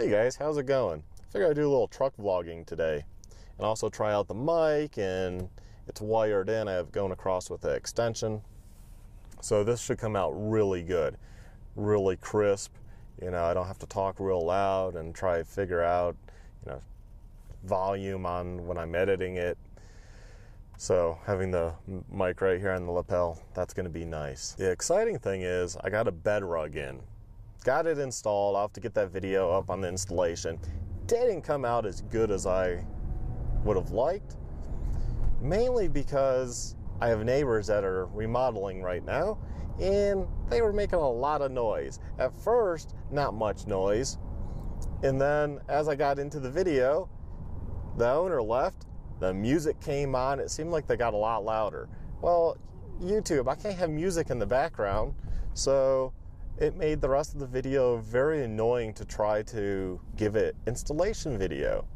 Hey guys, how's it going? I figured I'd do a little truck vlogging today and also try out the mic, and it's wired in. I have it going across with the extension. So this should come out really good, really crisp. You know, I don't have to talk real loud and try to figure out, volume on when I'm editing it. So having the mic right here on the lapel, that's going to be nice. The exciting thing is I got a Bedrug in. Got it installed. I'll have to get that video up on the installation. Didn't come out as good as I would have liked, mainly because I have neighbors that are remodeling right now, and they were making a lot of noise. At first, not much noise, and then as I got into the video, the owner left, the music came on, it seemed like they got a lot louder. Well, YouTube, I can't have music in the background, so it made the rest of the video very annoying to try to give it installation video.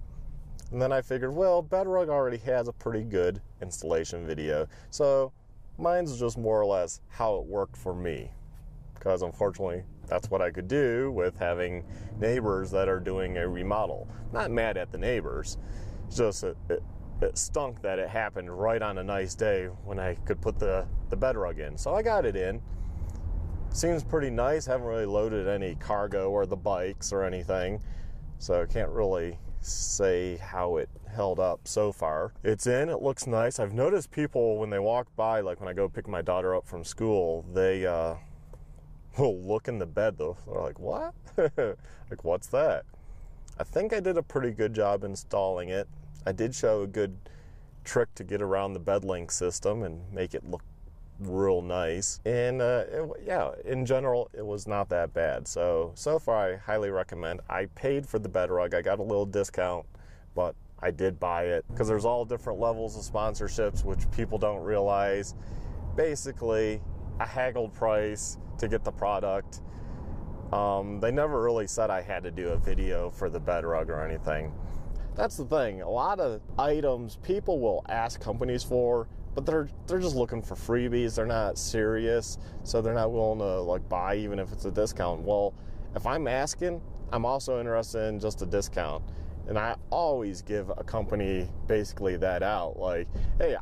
And then I figured, well, Bedrug already has a pretty good installation video, so mine's just more or less how it worked for me. Because unfortunately, that's what I could do with having neighbors that are doing a remodel. Not mad at the neighbors, it's just it stunk that it happened right on a nice day when I could put the Bedrug in. So I got it in. Seems pretty nice. Haven't really loaded any cargo or the bikes or anything, so I can't really say how it held up so far. It's in, it looks nice. I've noticed people when they walk by, like when I go pick my daughter up from school, they will look in the bed though. They're like, what? Like, what's that? I think I did a pretty good job installing it. I did show a good trick to get around the bed link system and make it look real nice, and yeah, in general it was not that bad. So far I highly recommend. I paid for the Bedrug. I got a little discount, but I did buy it because there's all different levels of sponsorships, which people don't realize. Basically a haggled price to get the product. They never really said I had to do a video for the Bedrug or anything. That's the thing, a lot of items people will ask companies for, but they're just looking for freebies. They're not serious, so they're not willing to like buy even if it's a discount. Well, if I'm asking, I'm also interested in just a discount, and I always give a company basically that out. Like, hey,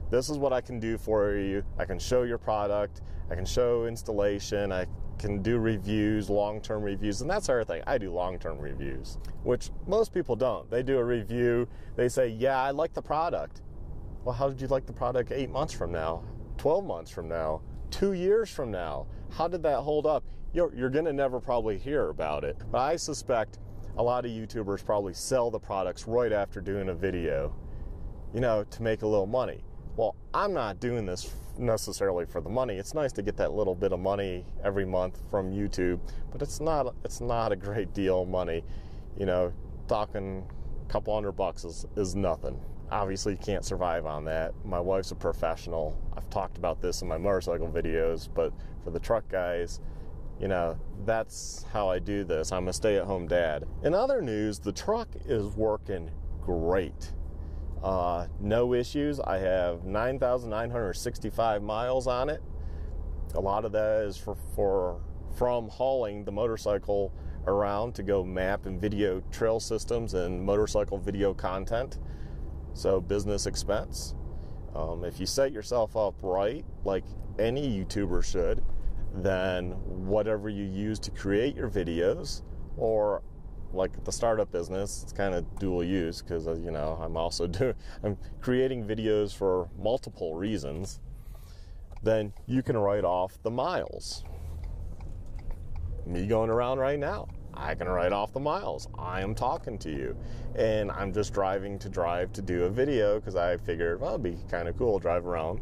this is what I can do for you. I can show your product. I can show installation. I can do reviews, long-term reviews, and that's the other thing. I do long-term reviews, which most people don't. They do a review. They say, yeah, I like the product. Well, how did you like the product 8 months from now, 12 months from now, 2 years from now? How did that hold up? You're going to never probably hear about it. But I suspect a lot of YouTubers probably sell the products right after doing a video, to make a little money. Well, I'm not doing this necessarily for the money. It's nice to get that little bit of money every month from YouTube, but it's not a great deal of money. Talking a couple $100 is nothing. Obviously, you can't survive on that. My wife's a professional. I've talked about this in my motorcycle videos, but for the truck guys, that's how I do this. I'm a stay-at-home dad. In other news, the truck is working great. No issues. I have 9,965 miles on it. A lot of that is from hauling the motorcycle around to go map and video trail systems and motorcycle video content. So business expense. If you set yourself up right, like any YouTuber should, then whatever you use to create your videos, or like the startup business, it's kind of dual use because I'm creating videos for multiple reasons. Then you can write off the miles. Me going around right now, I can write off the miles. I am talking to you, and I'm just driving to do a video because I figured, well, it'd be kind of cool to drive around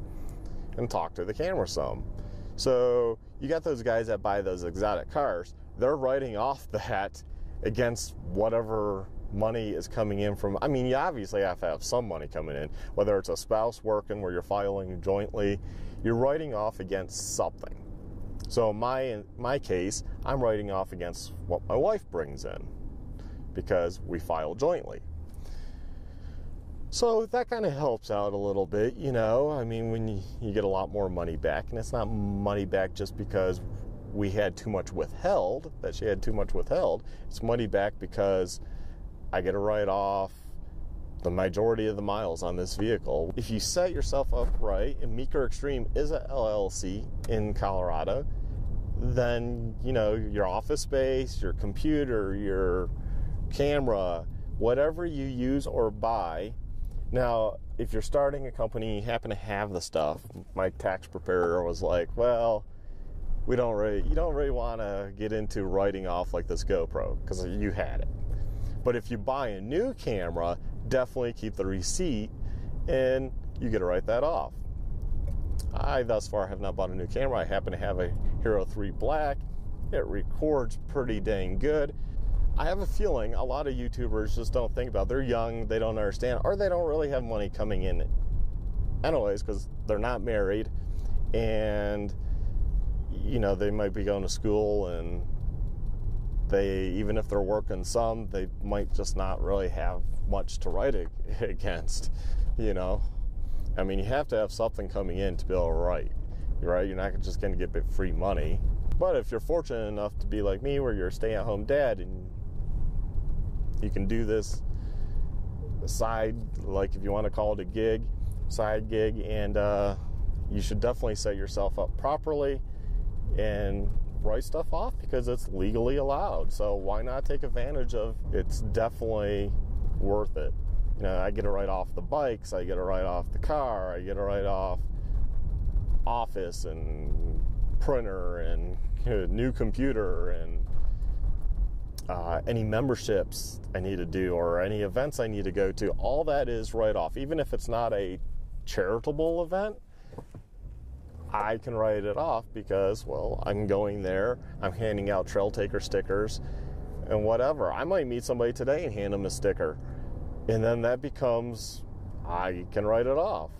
and talk to the camera some. So you got those guys that buy those exotic cars. They're writing off that against whatever money is coming in from, you obviously have to have some money coming in, whether it's a spouse working where you're filing jointly, you're writing off against something. So in my case, I'm writing off against what my wife brings in because we file jointly. So that kind of helps out a little bit, when you get a lot more money back. And it's not money back just because we had too much withheld, that she had too much withheld, it's money back because I get to write off the majority of the miles on this vehicle. If you set yourself up right, and Meeker Extreme is a LLC in Colorado, then, you know, your office space, your computer, your camera, whatever you use or buy. Now, if you're starting a company, you happen to have the stuff. My tax preparer was like, well, you don't really want to get into writing off like this GoPro because you had it. But if you buy a new camera, definitely keep the receipt and you get to write that off. I thus far have not bought a new camera. I happen to have a Hero 3 Black. It records pretty dang good. I have a feeling a lot of YouTubers just don't think about it. They're young, they don't understand, or they don't really have money coming in anyways because they're not married, and you know, they might be going to school, and they, even if they're working some, they might just not really have much to write against, you know. I mean, you have to have something coming in to be able to write, right? You're not just going to get free money. But if you're fortunate enough to be like me, where you're a stay-at-home dad and you can do this side, like if you want to call it a gig, side gig, and you should definitely set yourself up properly and write stuff off because it's legally allowed. So why not take advantage of it? It's definitely worth it. You know, I get to write off the bikes, I get to write off the car, I get to write off office and printer and new computer and any memberships I need to do or any events I need to go to. All that is write off. Even if it's not a charitable event, I can write it off because, well, I'm going there, I'm handing out trail taker stickers and whatever. I might meet somebody today and hand them a sticker, and then that becomes, I can write it off.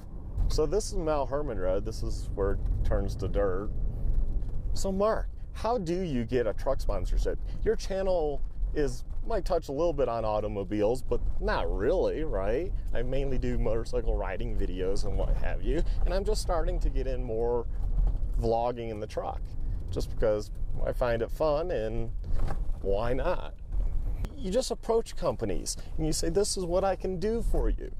So this is Mount Herman Road. This is where it turns to dirt. So Mark, how do you get a truck sponsorship? Your channel might touch a little bit on automobiles, but not really, right? I mainly do motorcycle riding videos and what have you, and I'm just starting to get in more vlogging in the truck, just because I find it fun, and why not? You just approach companies and you say, this is what I can do for you.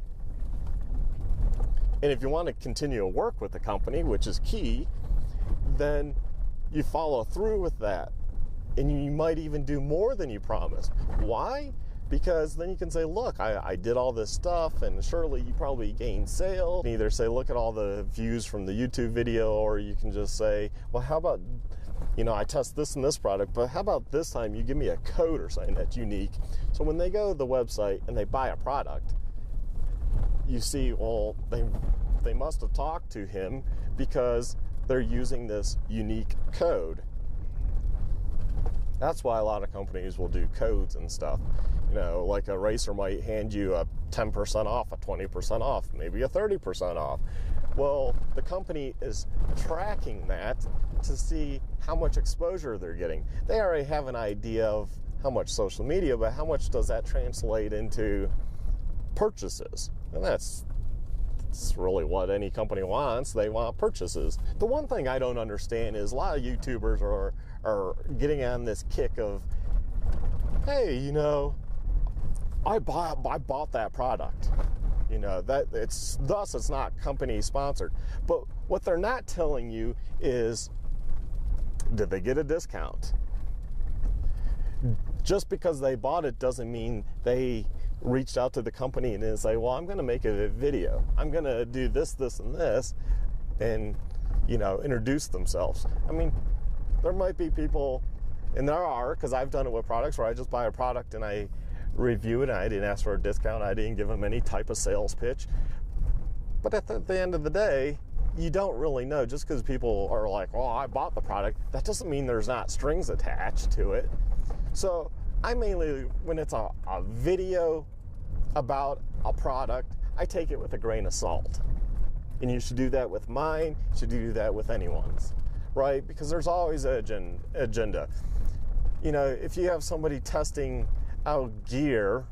And if you want to continue to work with the company, which is key, then you follow through with that. And you might even do more than you promised. Why? Because then you can say, look, I did all this stuff, and surely you probably gained sales. You can either say, look at all the views from the YouTube video, or you can just say, well, how about, you know, I test this and this product, but how about this time you give me a code or something that's unique. So when they go to the website and they buy a product, you see, well, they must have talked to him because they're using this unique code. That's why a lot of companies will do codes and stuff. You know, like a racer might hand you a 10% off, a 20% off, maybe a 30% off. Well, the company is tracking that to see how much exposure they're getting. They already have an idea of how much social media, but how much does that translate into purchases? And that's really what any company wants. They want purchases. The one thing I don't understand is a lot of YouTubers are getting on this kick of, hey, you know, I bought that product. You know, that it's not company sponsored. But what they're not telling you is, did they get a discount? Just because they bought it doesn't mean they reached out to the company and then say, well, I'm going to make a video. I'm going to do this, this, and this, and, you know, introduce themselves. I mean, there might be people, and there are, because I've done it with products where I just buy a product and I review it and I didn't ask for a discount. I didn't give them any type of sales pitch. But at the end of the day, you don't really know. Just because people are like, well, I bought the product, that doesn't mean there's not strings attached to it. So I mainly, when it's a video about a product, I take it with a grain of salt. And you should do that with mine, you should do that with anyone's, right? Because there's always an agenda. You know, if you have somebody testing out gear,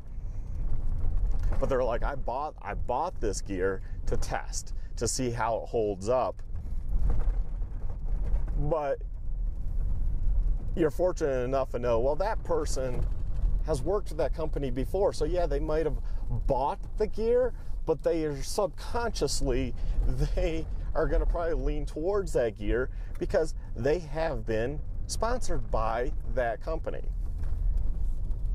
but they're like, I bought this gear to test, to see how it holds up. But you're fortunate enough to know, well, that person has worked with that company before. So yeah, they might have bought the gear, but they are subconsciously, they are going to probably lean towards that gear because they have been sponsored by that company.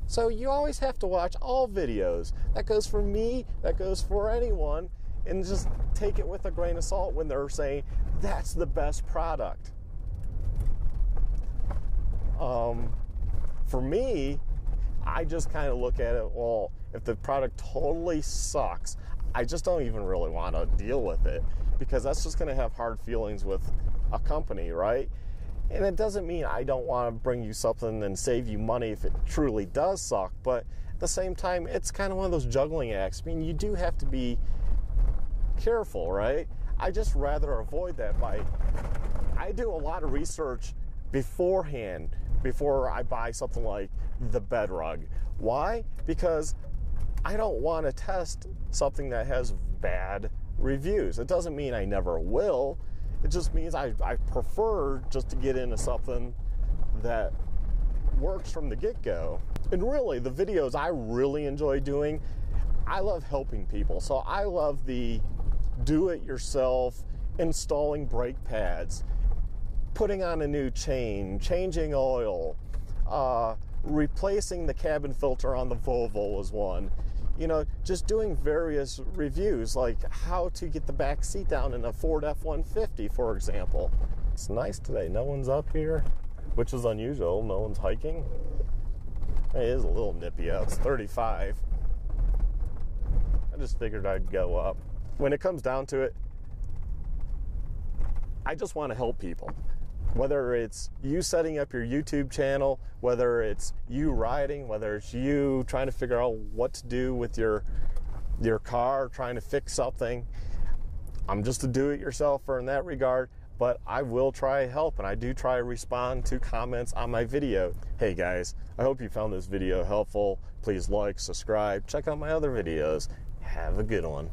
So you always have to watch all videos. That goes for me, that goes for anyone, and just take it with a grain of salt when they're saying that's the best product. For me, I just kind of look at it, well, if the product totally sucks, I just don't even really want to deal with it, because that's just going to have hard feelings with a company, right? And it doesn't mean I don't want to bring you something and save you money if it truly does suck, but at the same time, it's kind of one of those juggling acts. I mean, you do have to be careful, right? I just rather avoid that I do a lot of research beforehand, before I buy something like the Bedrug. Why? Because I don't want to test something that has bad reviews. It doesn't mean I never will. It just means I prefer just to get into something that works from the get-go. And really, the videos I really enjoy doing, I love helping people. So I love the do-it-yourself, installing brake pads, putting on a new chain, changing oil, replacing the cabin filter on the Volvo was one. You know, just doing various reviews, like how to get the back seat down in a Ford F-150, for example. It's nice today. No one's up here, which is unusual. No one's hiking. It is a little nippy out. It's 35. I just figured I'd go up. When it comes down to it, I just want to help people. Whether it's you setting up your YouTube channel, whether it's you riding, whether it's you trying to figure out what to do with your car, trying to fix something. I'm just a do-it-yourselfer in that regard, but I will try to help, and I do try to respond to comments on my video. Hey guys, I hope you found this video helpful. Please like, subscribe, check out my other videos. Have a good one.